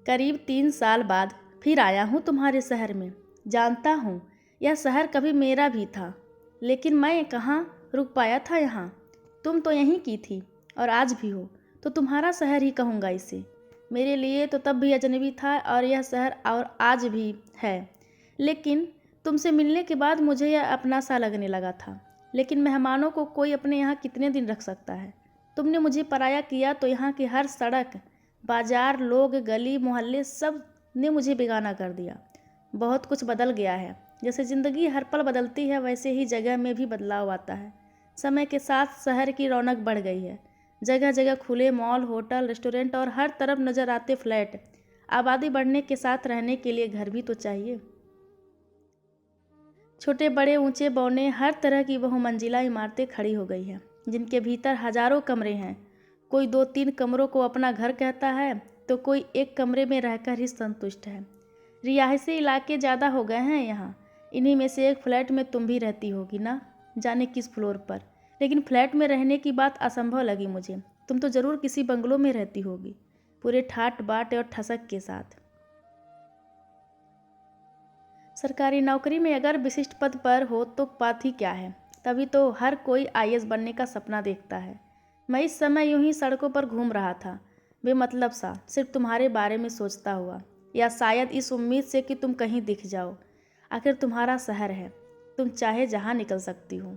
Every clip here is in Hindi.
करीब 3 साल बाद फिर आया हूँ तुम्हारे शहर में। जानता हूँ यह शहर कभी मेरा भी था, लेकिन मैं कहाँ रुक पाया था यहाँ। तुम तो यहीं की थी और आज भी हो, तो तुम्हारा शहर ही कहूँगा इसे। मेरे लिए तो तब भी अजनबी था और यह शहर और आज भी है, लेकिन तुमसे मिलने के बाद मुझे यह अपना सा लगने लगा था। लेकिन मेहमानों को कोई अपने यहाँ कितने दिन रख सकता है। तुमने मुझे पराया किया तो यहाँ की हर सड़क, बाजार, लोग, गली मोहल्ले सब ने मुझे बेगाना कर दिया। बहुत कुछ बदल गया है। जैसे ज़िंदगी हर पल बदलती है, वैसे ही जगह में भी बदलाव आता है। समय के साथ शहर की रौनक बढ़ गई है। जगह जगह खुले मॉल, होटल, रेस्टोरेंट और हर तरफ नज़र आते फ्लैट। आबादी बढ़ने के साथ रहने के लिए घर भी तो चाहिए। छोटे बड़े, ऊंचे बौने, हर तरह की बहुमंजिला इमारतें खड़ी हो गई हैं, जिनके भीतर हजारों कमरे हैं। कोई 2-3 कमरों को अपना घर कहता है, तो कोई एक कमरे में रहकर ही संतुष्ट है। रिहायशी इलाके ज़्यादा हो गए हैं यहाँ। इन्हीं में से एक फ्लैट में तुम भी रहती होगी ना, जाने किस फ्लोर पर। लेकिन फ्लैट में रहने की बात असंभव लगी मुझे। तुम तो ज़रूर किसी बंगलों में रहती होगी, पूरे ठाट बाट और ठसक के साथ। सरकारी नौकरी में अगर विशिष्ट पद पर हो तो बात ही क्या है। तभी तो हर कोई आईएएस बनने का सपना देखता है। मैं इस समय यूं ही सड़कों पर घूम रहा था, बेमतलब सा, सिर्फ तुम्हारे बारे में सोचता हुआ, या शायद इस उम्मीद से कि तुम कहीं दिख जाओ। आखिर तुम्हारा शहर है, तुम चाहे जहाँ निकल सकती हो।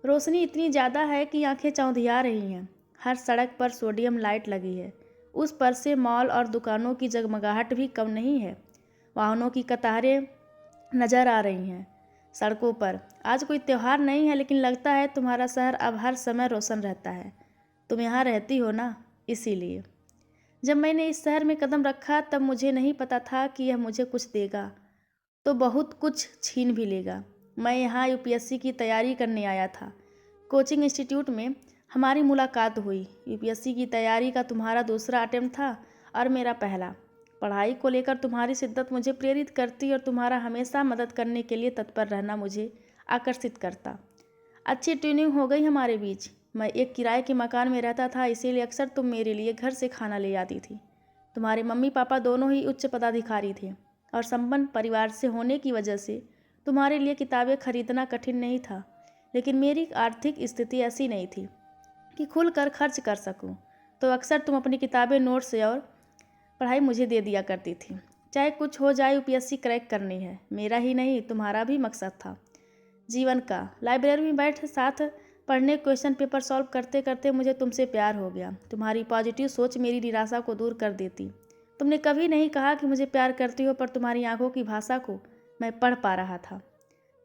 रोशनी इतनी ज़्यादा है कि आंखें चौंधिया रही हैं। हर सड़क पर सोडियम लाइट लगी है। उस पर से मॉल और दुकानों की जगमगाहट भी कम नहीं है। वाहनों की कतारें नज़र आ रही हैं सड़कों पर। आज कोई त्यौहार नहीं है, लेकिन लगता है तुम्हारा शहर अब हर समय रोशन रहता है। तुम यहाँ रहती हो ना, इसीलिए। जब मैंने इस शहर में कदम रखा तब मुझे नहीं पता था कि यह मुझे कुछ देगा तो बहुत कुछ छीन भी लेगा। मैं यहाँ यूपीएससी की तैयारी करने आया था। कोचिंग इंस्टीट्यूट में हमारी मुलाकात हुई। यूपीएससी की तैयारी का तुम्हारा दूसरा अटेम्प्ट था और मेरा पहला। पढ़ाई को लेकर तुम्हारी शिद्दत मुझे प्रेरित करती और तुम्हारा हमेशा मदद करने के लिए तत्पर रहना मुझे आकर्षित करता। अच्छी ट्यूनिंग हो गई हमारे बीच। मैं एक किराए के मकान में रहता था, इसीलिए अक्सर तुम मेरे लिए घर से खाना ले आती थी। तुम्हारे मम्मी पापा दोनों ही उच्च पदाधिकारी थे और संपन्न परिवार से होने की वजह से तुम्हारे लिए किताबें खरीदना कठिन नहीं था। लेकिन मेरी आर्थिक स्थिति ऐसी नहीं थी कि खुलकर खर्च कर सकूं, तो अक्सर तुम अपनी किताबें, नोट्स और पढ़ाई मुझे दे दिया करती थी। चाहे कुछ हो जाए, यूपीएससी क्रैक करनी है। मेरा ही नहीं, तुम्हारा भी मकसद था जीवन का। लाइब्रेरी में बैठ साथ पढ़ने, क्वेश्चन पेपर सॉल्व करते करते मुझे तुमसे प्यार हो गया। तुम्हारी पॉजिटिव सोच मेरी निराशा को दूर कर देती। तुमने कभी नहीं कहा कि मुझे प्यार करती हो, पर तुम्हारी आंखों की भाषा को मैं पढ़ पा रहा था।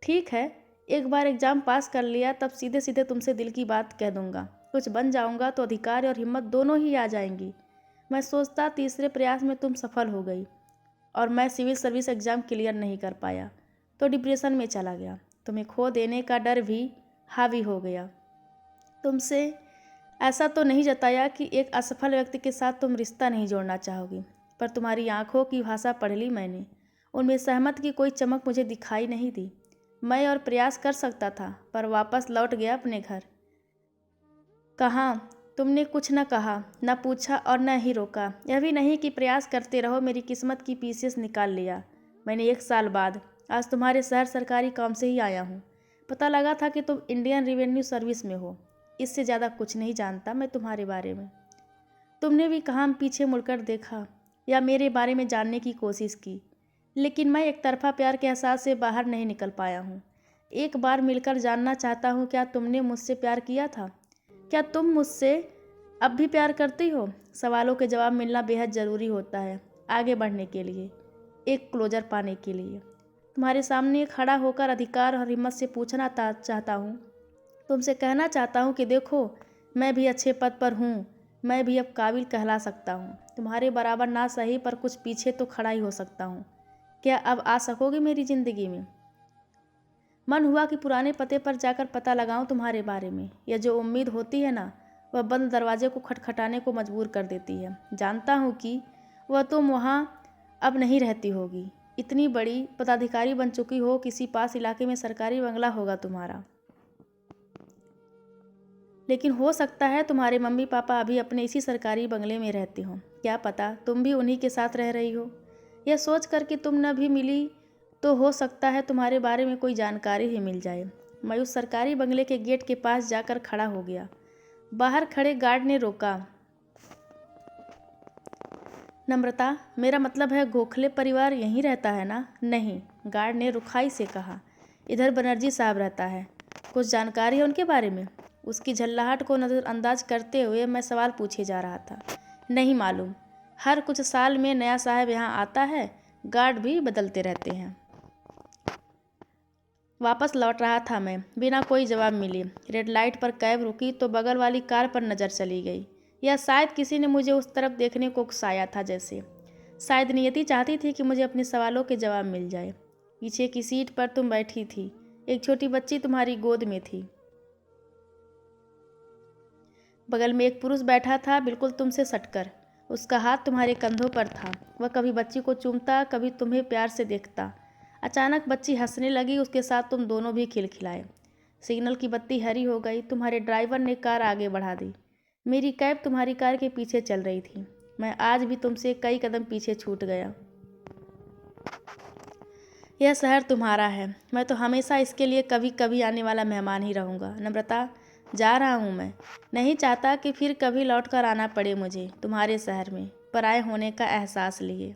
ठीक है, एक बार एग्ज़ाम पास कर लिया, तब सीधे सीधे तुमसे दिल की बात कह दूंगा। कुछ बन जाऊंगा तो अधिकार और हिम्मत दोनों ही आ जाएंगी। मैं सोचता तीसरे प्रयास में तुम सफल हो गई और मैं सिविल सर्विस एग्ज़ाम क्लियर नहीं कर पाया, तो डिप्रेशन में चला गया। तुम्हें खो देने का डर भी हावी हो गया। तुमसे ऐसा तो नहीं जताया कि एक असफल व्यक्ति के साथ तुम रिश्ता नहीं जोड़ना चाहोगी, पर तुम्हारी आंखों की भाषा पढ़ ली मैंने। उनमें सहमत की कोई चमक मुझे दिखाई नहीं दी। मैं और प्रयास कर सकता था, पर वापस लौट गया अपने घर। कहाँ? तुमने कुछ न कहा, न पूछा और न ही रोका। यह भी नहीं कि प्रयास करते रहो। मेरी किस्मत की पीसेस निकाल लिया मैंने 1 साल बाद। आज तुम्हारे शहर सरकारी काम से ही आया हूँ। पता लगा था कि तुम इंडियन रेवेन्यू सर्विस में हो। इससे ज़्यादा कुछ नहीं जानता मैं तुम्हारे बारे में। तुमने भी कहाँ पीछे मुड़कर देखा या मेरे बारे में जानने की कोशिश की, लेकिन मैं एक तरफा प्यार के एहसास से बाहर नहीं निकल पाया हूँ। एक बार मिलकर जानना चाहता हूँ, क्या तुमने मुझसे प्यार किया था? क्या तुम मुझसे अब भी प्यार करती हो? सवालों के जवाब मिलना बेहद ज़रूरी होता है आगे बढ़ने के लिए, एक क्लोजर पाने के लिए। तुम्हारे सामने खड़ा होकर अधिकार और हिम्मत से पूछना चाहता हूँ, तुमसे कहना चाहता हूँ कि देखो, मैं भी अच्छे पद पर हूँ। मैं भी अब काबिल कहला सकता हूँ। तुम्हारे बराबर ना सही, पर कुछ पीछे तो खड़ा ही हो सकता हूँ। क्या अब आ सकोगे मेरी ज़िंदगी में? मन हुआ कि पुराने पते पर जाकर पता लगाऊं तुम्हारे बारे में। यह जो उम्मीद होती है ना, वह बंद दरवाजे को खटखटाने को मजबूर कर देती है। जानता हूँ कि वह तुम वहाँ अब नहीं रहती होगी। इतनी बड़ी पदाधिकारी बन चुकी हो, किसी पास इलाके में सरकारी बंगला होगा तुम्हारा। लेकिन हो सकता है तुम्हारे मम्मी पापा अभी अपने इसी सरकारी बंगले में रहते हों। क्या पता तुम भी उन्हीं के साथ रह रही हो। यह सोच कर कि तुम न भी मिली तो हो सकता है तुम्हारे बारे में कोई जानकारी ही मिल जाए। मैं उस सरकारी बंगले के गेट के पास जाकर खड़ा हो गया। बाहर खड़े गार्ड ने रोका। नम्रता, मेरा मतलब है गोखले परिवार यहीं रहता है ना? नहीं, गार्ड ने रुखाई से कहा। इधर बनर्जी साहब रहता है। कुछ जानकारी है उनके बारे में? उसकी झल्लाहट को नज़रअंदाज करते हुए मैं सवाल पूछे जा रहा था। नहीं मालूम। हर कुछ साल में नया साहब यहाँ आता है, गार्ड भी बदलते रहते हैं। वापस लौट रहा था मैं, बिना कोई जवाब मिले। रेड लाइट पर कैब रुकी तो बगल वाली कार पर नज़र चली गई। या शायद किसी ने मुझे उस तरफ देखने को उकसाया था जैसे। शायद नियति चाहती थी कि मुझे अपने सवालों के जवाब मिल जाए। पीछे की सीट पर तुम बैठी थी। एक छोटी बच्ची तुम्हारी गोद में थी। बगल में एक पुरुष बैठा था, बिल्कुल तुमसे सटकर। उसका हाथ तुम्हारे कंधों पर था। वह कभी बच्ची को चूमता, कभी तुम्हें प्यार से देखता। अचानक बच्ची हंसने लगी, उसके साथ तुम दोनों भी खिलखिलाए। सिग्नल की बत्ती हरी हो गई। तुम्हारे ड्राइवर ने कार आगे बढ़ा दी। मेरी कैब तुम्हारी कार के पीछे चल रही थी। मैं आज भी तुमसे कई कदम पीछे छूट गया। यह शहर तुम्हारा है। मैं तो हमेशा इसके लिए कभी कभी आने वाला मेहमान ही रहूँगा। नम्रता, जा रहा हूँ मैं। नहीं चाहता कि फिर कभी लौट कर आना पड़े मुझे तुम्हारे शहर में पराए होने का एहसास लिए।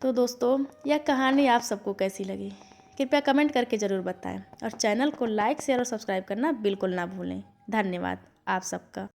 तो दोस्तों, यह कहानी आप सबको कैसी लगी कृपया कमेंट करके ज़रूर बताएं और चैनल को लाइक शेयर और सब्सक्राइब करना बिल्कुल ना भूलें। धन्यवाद आप सबका।